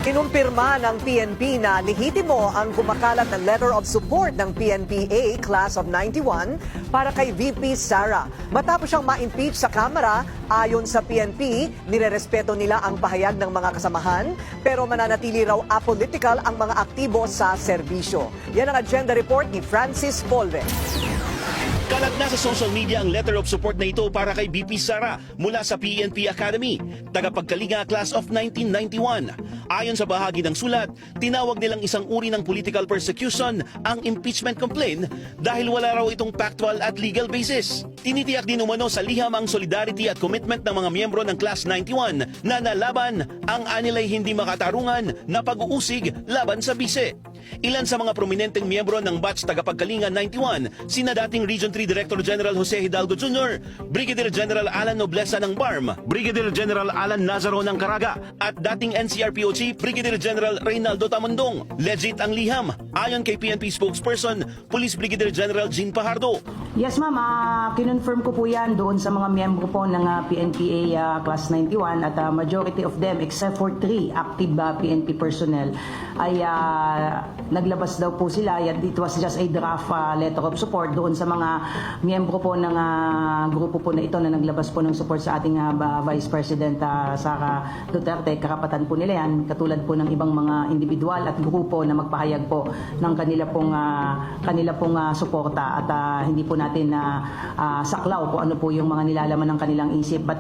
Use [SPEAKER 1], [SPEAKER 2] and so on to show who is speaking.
[SPEAKER 1] Kinumpirma ng PNP na lehitimo ang kumakalat na letter of support ng PNPA Class of 91 para kay VP Sara. Matapos siyang ma-impeach sa Kamara, ayon sa PNP, nirerespeto nila ang pahayag ng mga kasamahan pero mananatili raw apolitical ang mga aktibo sa serbisyo. Yan ang agenda report ni Francis Polve.
[SPEAKER 2] Kalat na sa social media ang letter of support na ito para kay VP Sara mula sa PNP Academy, tagapagkalinga Class of 1991. Ayon sa bahagi ng sulat, tinawag nilang isang uri ng political persecution ang impeachment complaint dahil wala raw itong factual at legal basis. Tinitiyak din umano sa liham ang solidarity at commitment ng mga miyembro ng Class 91 na nalaban ang anilay hindi makatarungan na pag-uusig laban sa bise. Ilan sa mga prominenteng miyembro ng batch tagapagkalinga 91, sina dating Region 3 Director General Jose Hidalgo Jr., Brigadier General Alan Noblesa ng BARM, Brigadier General Alan Nazaro ng Caraga, at dating NCRPO Chief Brigadier General Reynaldo Tamundong. Legit ang liham, ayon kay PNP spokesperson, Police Brigadier General Jean Pajardo.
[SPEAKER 3] Yes ma'am, kinonfirm ko po yan doon sa mga miyembro po ng PNPA Class 91 at majority of them except for 3 active PNP personnel ay naglabas daw po sila. It was just a draft letter of support doon sa mga miyembro po ng grupo po na ito na naglabas po ng support sa ating Vice President Sara Duterte. Karapatan po nila yan, katulad po ng ibang mga individual at grupo na magpahayag po ng kanila pong suporta at hindi po natin saklaw kung ano po yung mga nilalaman ng kanilang isip. But